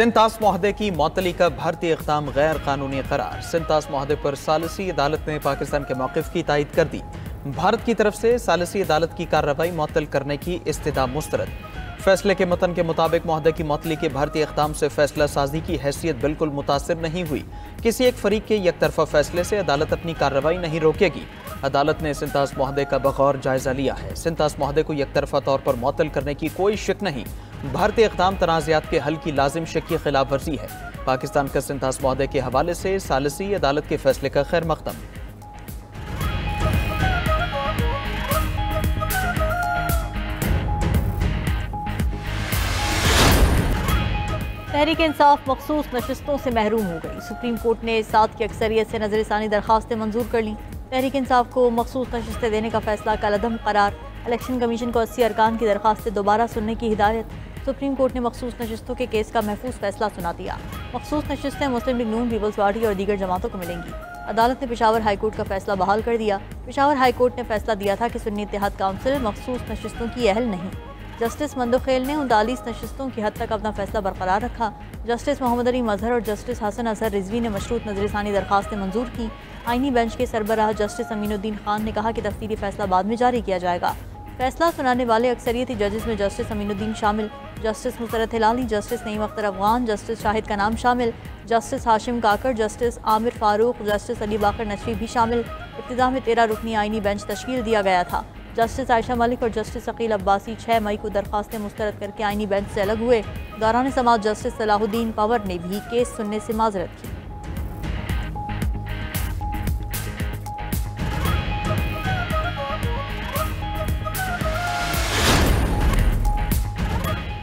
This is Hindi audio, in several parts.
सिंतास मुआहदे की मुअत्तली का भारतीय इक़दाम गैर कानूनी करार। सिंतास मुआहदे पर सालिसी अदालत ने पाकिस्तान के मौक़िफ़ की तायीद कर दी। भारत की तरफ से सालिसी अदालत की कार्रवाई मुअत्तल करने की इस्तिदा मुस्तरद। फैसले के मतन के मुताबिक मुआहदे की मुअत्तली के भारतीय इक़दाम से फैसला साजी की हैसियत बिल्कुल मुतासिर नहीं हुई। किसी एक फरीक के यकतरफा फैसले से अदालत अपनी कार्रवाई नहीं रोकेगी। अदालत ने सिंतास मुआहदे का बगौर जायजा लिया है। सिंतास मुआहदे को यकतरफा तौर पर मुअत्तल करने की कोई शक नहीं। भारतीय इक़दाम तनाज़ात के हल की लाजिम शक की खिलाफ वर्जी है। पाकिस्तान का सिंतास मुआहदे के हवाले से सालिसी अदालत के फैसले का खैर मकदम। तहरीक इंसाफ मखसूस नशिस्तों से महरूम हो गई। सुप्रीम कोर्ट ने 7 की अक्सरियत से नजरसानी दरखास्तें मंजूर कर लीं। तहरीक इंसाफ को मखसूस नशिस्तें देने का फैसला कलअदम करार। इलेक्शन कमीशन को 80 अरकान की दरखास्तें दोबारा सुनने की हिदायत। सुप्रीम कोर्ट ने मखसूस नशिस्तों के केस का महफूज फैसला सुना दिया। मखसूस नशिस्तें मुस्लिम लीग नून, पीपल्स पार्टी और दीगर जमातों को मिलेंगी। अदालत ने पेशावर हाई कोर्ट का फैसला बहाल कर दिया। पेशावर हाई कोर्ट ने फैसला दिया था कि सुन्नी इत्तेहाद काउंसिल मखसूस नशिस्तों की अहल नहीं। जस्टिस मंदोखेल ने 39 नशिस्तों की हद तक अपना फैसला बरकरार रखा। जस्टिस मोहम्मद अली मजहर और जस्टिस हसन अजहर रिजवी ने मशरूत नजरसानी दरखास्तें मंजूर की। आईनी बेंच के सरबराह जस्टिस अमीनुद्दीन खान ने कहा कि तफसीली फैसला बाद में जारी किया जाएगा। फैसला सुनाने वाले अक्सरियती जजेस में जस्टिस अमीनुद्दीन शामिल, justice Musarrat Hilali, justice Naeem Akhtar Afghan, justice Shahid का नाम शामिल, justice Hashim Kakar, justice Aamir Farooq, justice Ali Baqar Naqvi भी शामिल। इब्तिदा में 13 रुकनी आईनी बेंच तश्कील दिया गया था। जस्टिस आयशा मलिक और जस्टिस अकील अब्बासी 6 मई को दरखास्तें मुस्तरद करके आईनी बेंच से अलग हुए। दौरान समाअत जस्टिस सलाहुद्दीन पवर ने भी केस सुनने से माजरत की।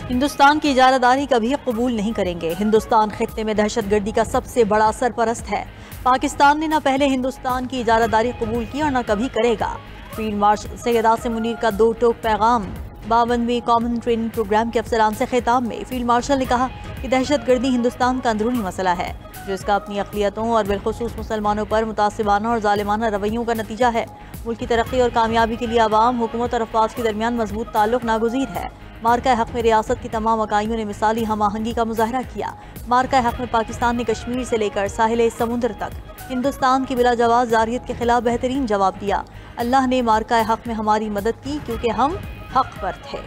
हिंदुस्तान की इजारादारी कभी कबूल नहीं करेंगे। हिंदुस्तान खित्ते में दहशतगर्दी का सबसे बड़ा सरपरस्त है। पाकिस्तान ने न पहले हिंदुस्तान की इजारादारी कबूल की और न कभी करेगा। फील्ड मार्शल सैयद आसिम मुनीर का 2 टोक पैगाम। 52वें कॉमन ट्रेनिंग प्रोग्राम के अफसरान से खिताब में फील्ड मार्शल ने कहा कि दहशतगर्दी हिंदुस्तान का अंदरूनी मसला है, जो इसका अपनी अक़लियतों और बिलखुसूस मुसलमानों पर मुतासिबाना और ज़ालिमाना रवैयों का नतीजा है। मुल्क की तरक्की और कामयाबी के लिए अवाम, हुकूमत और अफवाज के दरमियान मजबूत ताल्लुक नागुज़ीर है। मार्का हक में रियासत की तमाम इकाइयों ने मिसाली हम आहंगी का मुजाहरा किया। मार्का हक में पाकिस्तान ने कश्मीर से लेकर साहिल समुद्र तक हिंदुस्तान की बिला जवाब जारियत के खिलाफ बेहतरीन जवाब दिया। अल्लाह ने मार्का हक में हमारी मदद की क्योंकि हम हक पर थे।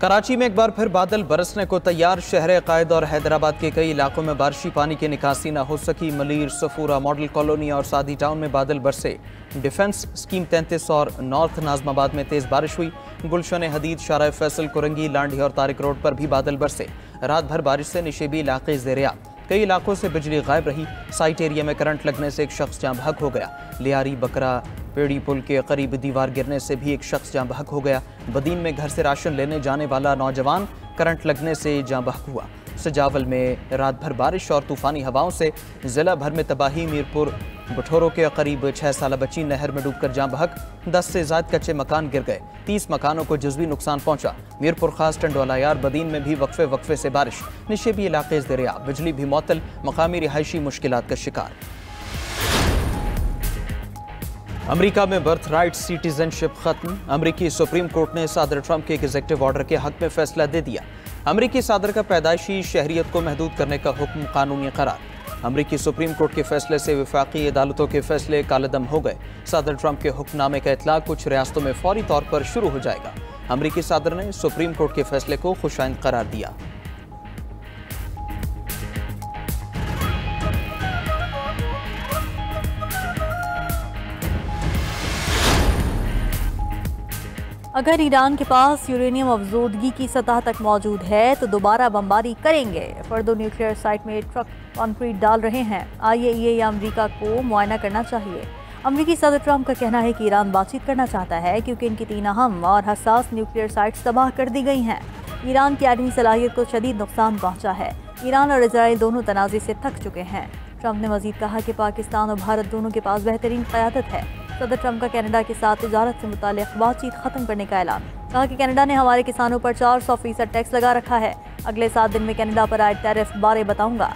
कराची में एक बार फिर बादल बरसने को तैयार। शहर कायद और हैदराबाद के कई इलाकों में बारिशी पानी की निकासी न हो सकी। मलीर, सफूरा, मॉडल कॉलोनी और सादी टाउन में बादल बरसे। डिफेंस स्कीम 33 और नॉर्थ नाजमाबाद में तेज बारिश हुई। गुलशन हदीद, शारा फैसल, कुरंगी, लांडी और तारिक रोड पर भी बादल बरसे। रात भर बारिश से निशेबी इलाके ज़ेर-ए-आब। कई इलाकों से बिजली गायब रही। साइट एरिया में करंट लगने से एक शख्स जाँ बहक हो गया। लियारी बकरा पेड़ी पुल के करीब दीवार गिरने से भी एक शख्स जाँ बहक हो गया। बदीन में घर से राशन लेने जाने वाला नौजवान करंट लगने से जाँ बहक हुआ। सजावल में रात भर बारिश और तूफ़ानी हवाओं से ज़िला भर में तबाही। मीरपुर बठोरों के करीब 6 साल बच्ची नहर में डूबकर जाँ बहक। 10 से ज़ायद कच्चे मकान गिर गए। 30 मकानों को जुज़वी नुकसान पहुँचा। मीरपुर खास टंडोला यार बदीन में भी वक्फे वक्फे से बारिश। निशेबी इलाके ज़ेर-ए-आब। बिजली भी मुअत्तल। मकामी रिहायशी मुश्किलात का शिकार। अमेरिका में बर्थ राइट सिटीजनशिप खत्म। अमेरिकी सुप्रीम कोर्ट ने सदर ट्रंप के एग्जीक्यूटिव ऑर्डर के हक में फैसला दे दिया। अमेरिकी सदर का पैदाइशी शहरियत को महदूद करने का हुक्म कानूनी करार। अमेरिकी सुप्रीम कोर्ट के फैसले से वफाकी अदालतों के फैसले कालदम हो गए। सदर ट्रंप के हुक्मनामे का इतलाक कुछ रियासतों में फौरी तौर पर शुरू हो जाएगा। अमेरिकी सदर ने सुप्रीम कोर्ट के फैसले को खुशाइंद करार दिया। अगर ईरान के पास यूरेनियम अफजोदगी की सतह तक मौजूद है तो दोबारा बमबारी करेंगे। फर्दो न्यूक्लियर साइट में ट्रक कंक्रीट डाल रहे हैं। IAEA या अमेरिका को मुआयना करना चाहिए। अमेरिकी सदर ट्रंप का कहना है कि ईरान बातचीत करना चाहता है क्योंकि इनकी 3 अहम और हसास न्यूक्लियर साइट्स तबाह कर दी गई हैं। ईरान की एटमी सलाहियत को शदीद नुकसान पहुँचा है। ईरान और इजराइल दोनों तनाज़े से थक चुके हैं। ट्रंप ने मजीद कहा कि पाकिस्तान और भारत दोनों के पास बेहतरीन क़यादत है। सदर ट्रंप का कनाडा के साथ तिजारत से मुताल्लिक़ बातचीत ख़त्म करने का ऐलान। कहा कि कनाडा ने हमारे किसानों पर 400% टैक्स लगा रखा है। अगले 7 दिन में कनाडा पर आए टैरिफ बारे बताऊंगा।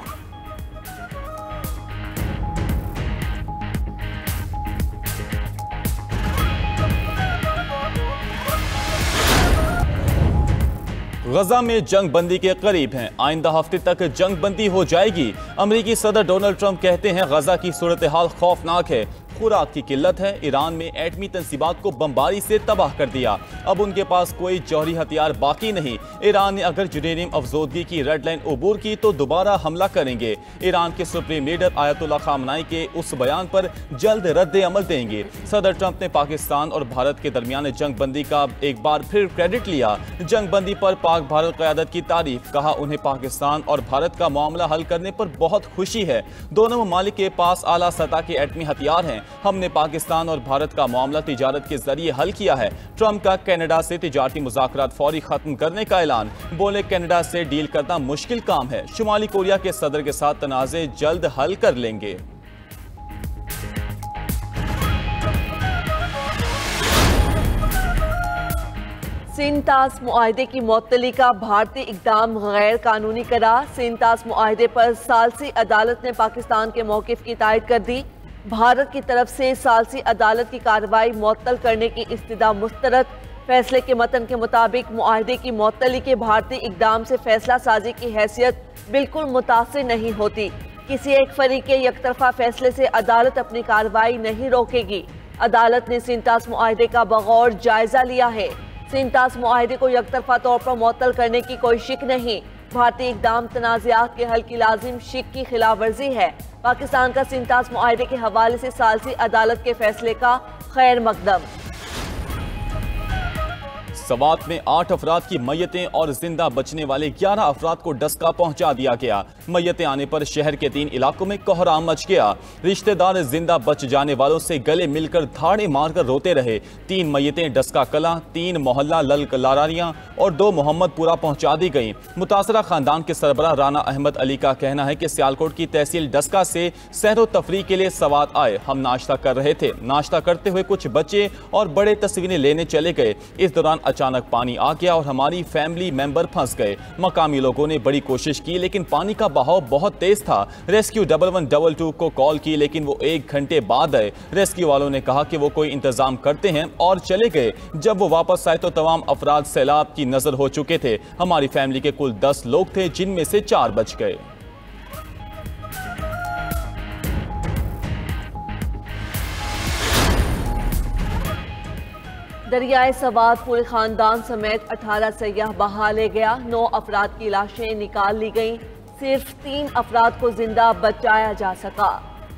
गजा में जंग बंदी के करीब हैं। आइंदा हफ्ते तक जंग बंदी हो जाएगी। अमेरिकी सदर डोनाल्ड ट्रंप कहते हैं गजा की सूरत हाल खौफनाक है, खुराक की किल्लत है। ईरान में एटमी तंसीबात को बमबारी से तबाह कर दिया। अब उनके पास कोई जौहरी हथियार बाकी नहीं। ईरान ने अगर यूरेनियम अफजोदगी की रेड लाइन अबूर की तो दोबारा हमला करेंगे। ईरान के सुप्रीम लीडर आयतुल्लाह खामनाई के उस बयान पर जल्द रद्द अमल देंगे। सदर ट्रंप ने पाकिस्तान और भारत के दरमियान जंग बंदी का एक बार फिर क्रेडिट लिया। जंग बंदी पर पाक भारत क़यादत की तारीफ, कहा उन्हें पाकिस्तान और भारत का मामला हल करने पर बहुत खुशी है। दोनों ममालिक के पास आला सतह के एटमी हथियार हैं। हमने पाकिस्तान और भारत का मामला तिजारत के जरिए हल किया है। ट्रंप का कनाडा से तिजारती मुज़ाकरात फौरी खत्म करने का ऐलान, बोले कनाडा से डील करना मुश्किल काम है। शुमाली कोरिया के सदर के साथ तनाज़े जल्द हल कर लेंगे। सिंतास मुआहदे की मुअत्तली का भारतीय इक़दाम गैर कानूनी करार। सिंतास मुआहदे पर सालसी अदालत ने पाकिस्तान के मौक़िफ़ की तायद कर दी। भारत की तरफ से सालसी अदालत की कार्रवाई मुअत्तल करने की इस्तदा मुस्तरद। फैसले के मतन के मुताबिक मुआहदे की मुअत्तली के भारतीय इक़दाम से फैसला साजी की हैसियत बिल्कुल मुतासिर नहीं होती। किसी एक फरीक के यकतरफा फैसले से अदालत अपनी कार्रवाई नहीं रोकेगी। अदालत ने सिंतास मुआहदे का बगौर जायजा लिया है। सिंतास मुआहदे को यकतरफा तौर पर मुअत्तल करने की कोई शिक नहीं। भारतीय इक़दाम तनाज़ात के हल की लाजिम शिक की खिलाफ वर्जी है। पाकिस्तान का सिंतास मुआहदे के हवाले से सालसी अदालत के फैसले का खैर मकदम। सवात में 8 अफराद की मैयतें और जिंदा बचने वाले 11 अफराद को डस्का पहुंचा दिया गया। मैयतें आने पर शहर के 3 इलाकों में कोहराम मच गया। रिश्तेदार जिंदा बच जाने वालों से गले मिलकर धाड़े मारकर रोते रहे। 3 मैयतें डस्का कला, 3 मोहल्ला ललकलारियां और 2 मोहम्मदपुरा पहुंचा दी गईं। मुतासरा खानदान के सरबराह राना अहमद अली का कहना है कि सियालकोट की तहसील डस्का से सैरो तफरी के लिए सवात आए। हम नाश्ता कर रहे थे। नाश्ता करते हुए कुछ बच्चे और बड़े तस्वीरें लेने चले गए। इस दौरान अचानक पानी आ गया और हमारी फैमिली मेंबर फंस गए। मकामी लोगों ने बड़ी कोशिश की लेकिन पानी का बहाव बहुत तेज था। रेस्क्यू 1112 को कॉल की लेकिन वो 1 घंटे बाद आए। रेस्क्यू वालों ने कहा कि वो कोई इंतजाम करते हैं और चले गए। जब वो वापस आए तो तमाम अफराद सैलाब की नजर हो चुके थे। हमारी फैमिली के कुल 10 लोग थे जिनमें से 4 बच गए। दरियाए सवात पूरे खानदान समेत 18 सयाह बहा ले गया। 9 अफराद की लाशें निकाल ली गईं। सिर्फ 3 अफराद को जिंदा बचाया जा सका।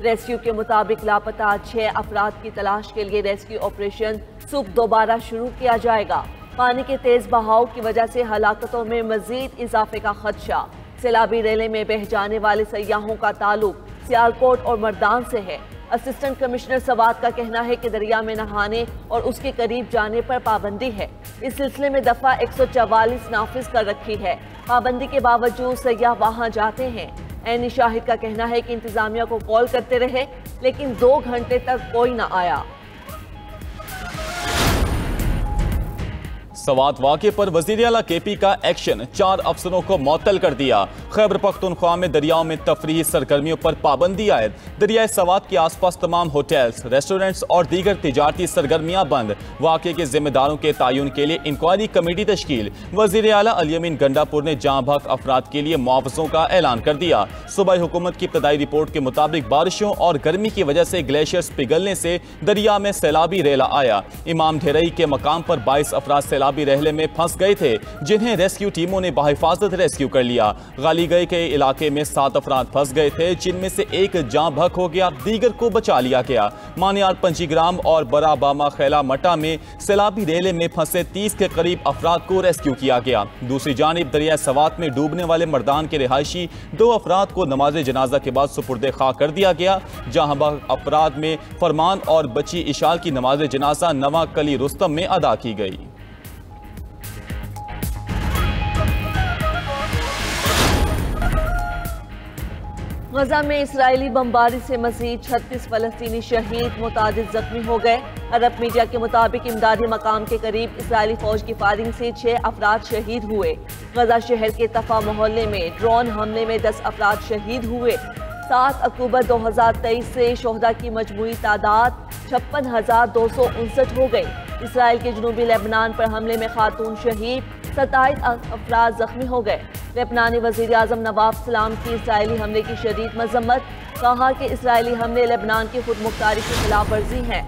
रेस्क्यू के मुताबिक लापता 6 अफराद की तलाश के लिए रेस्क्यू ऑपरेशन सुबह दोबारा शुरू किया जाएगा। पानी के तेज बहाव की वजह से हलाकतों में मजीद इजाफे का खदशा। सैलाबी रेले में बह जाने वाले सयाहों का ताल्लुक सियालकोट और मर्दान से है। असिस्टेंट कमिश्नर सवात का कहना है कि दरिया में नहाने और उसके करीब जाने पर पाबंदी है। इस सिलसिले में दफा 144 नाफिज कर रखी है। पाबंदी के बावजूद सयाह वहां जाते हैं। ऐनी शाहिद का कहना है कि इंतजामिया को कॉल करते रहे लेकिन 2 घंटे तक कोई न आया। सवात वाक़े पर वज़ीर आला केपी का एक्शन, 4 अफसरों को मुअत्तल कर दिया। खैबर पख्तूनख्वा में दरियाओं में तफरीही सरगर्मियों पर पाबंदी आयद। दरियाए सवात के आसपास तमाम होटल्स, रेस्टोरेंट्स और दीगर तिजारती सरगर्मियाँ बंद। वाक़े के जिम्मेदारों के तयन के लिए इंक्वायरी कमेटी तश्कील। वज़ीर आला अल-यमीन गंडापुर ने जाँ बहक अफराद के लिए मुआवज़ों का ऐलान कर दिया। सूबाई हुकूमत की इब्तदाई रिपोर्ट के मुताबिक बारिशों और गर्मी की वजह से ग्लेशियर्स पिघलने से दरिया में सैलाबी रेला आया। इमाम ढेरई के मकाम पर 22 अफराद सैलाबी रहले में फंस गए थे जिन्हें रेस्क्यू टीमों ने बाहिफाजत रेस्क्यू कर लिया। गालीगई के इलाके में 7 अफराद फंस गए थे जिनमें से 1 जाँ बहक हो गया, दीगर को बचा लिया गया। मानियार पंचीग्राम और बड़ा बामा खैला मटा में सैलाबी रेले में फंसे 30 के करीब अफराद को रेस्क्यू किया गया। दूसरी जानिब दरिया सवात में डूबने वाले मर्दान के रिहायशी 2 अफराद को नमाज जनाजा के बाद सुपुर्द खा कर दिया गया। जहां बहक अफराद में फरमान और बची इशाल की नमाज जनाजा नवा कली रुस्तम में अदा की गई। गजा में इसराइली बमबारी से मजीद 36 फलस्तीनी शहीद, मुतादिद जख्मी हो गए। अरब मीडिया के मुताबिक इमदादी मकाम के करीब इसराइली फौज की फायरिंग से 6 अफराद शहीद हुए। गजा शहर के तफा मोहल्ले में ड्रोन हमले में 10 अफराद शहीद हुए। 7 अक्टूबर 2023 से शोहदा की मजमूई तादाद 56,259 हो गई। इसराइल के जनूबी लेबनान पर हमले में खातून शहीद, 27 अफराद जख्मी हो गए। लेबनानी वज़ीर आज़म नवाफ सलाम की इसराइली हमले की शदीद मजम्मत, कहा कि इसराइली हमले लेबनान की खुद मुख्तारी की खिलाफ वर्जी हैं।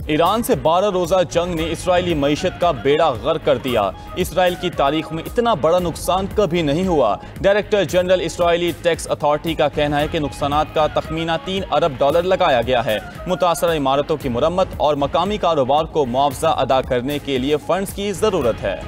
ईरान से 12 रोज़ा जंग ने इसराइली मईशत का बेड़ा गर्क कर दिया। इसराइल की तारीख में इतना बड़ा नुकसान कभी नहीं हुआ। Director general Israeli tax authority का कहना है कि नुकसानात का तखमीना $3 अरब लगाया गया है। मुतासरा इमारतों की मुरम्मत और मकामी कारोबार को मुआवजा अदा करने के लिए फंड्स की ज़रूरत है।